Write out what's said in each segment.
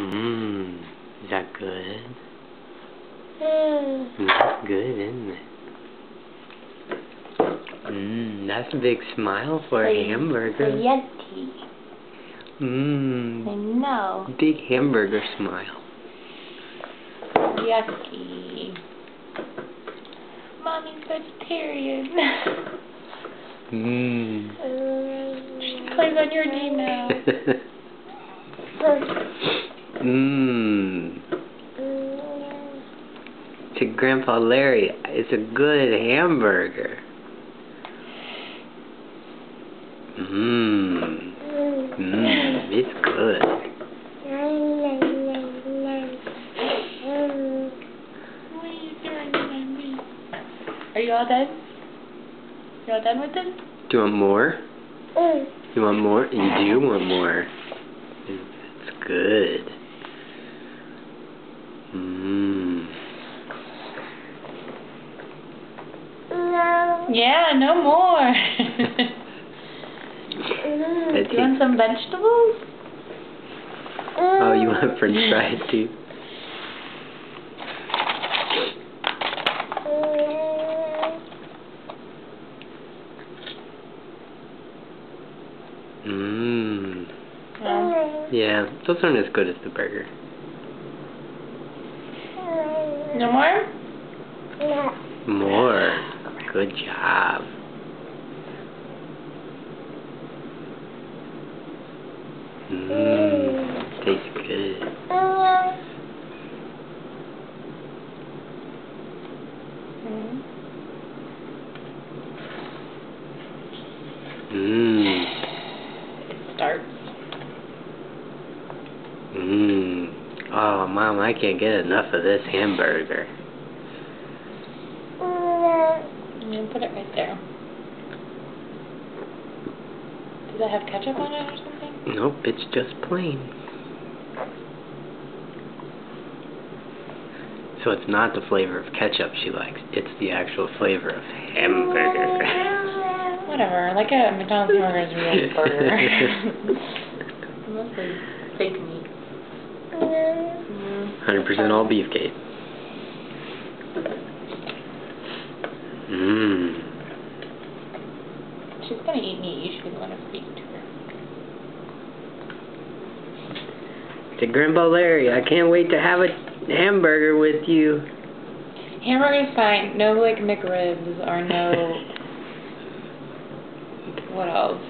Is that good? That's good, isn't it? That's a big smile for a hamburger. It's a Yeti. I know. Big hamburger smile. Yucky. Mommy's vegetarian. She plays on your knee now. To Grandpa Larry, it's a good hamburger. It's good. What are you doing, Andy? Are you all done? You all done with it? Do you want more? You want more? You do want more. It's good. Yeah, no more. Do you want some vegetables? Oh, you want french fries too? Yeah, those aren't as good as the burger. No more? More. Good job. Tastes good. It starts. Oh, Mom, I can't get enough of this hamburger. I'm going to put it right there. Does it have ketchup on it or something? Nope, it's just plain. So it's not the flavor of ketchup she likes. It's the actual flavor of hamburger. Whatever. Like a McDonald's hamburger is a real burger. Mostly fake meat. 100% all beef cake. She's gonna eat meat. You should be the one to feed to her. To Grandpa Larry, I can't wait to have a hamburger with you. Hamburger's fine. No, like, McRibs or no... What else?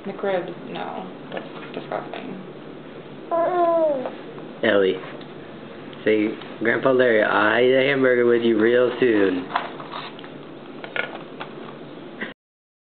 McRibs, no. That's disgusting. Ellie, say, Grandpa Larry, I'll eat a hamburger with you real soon.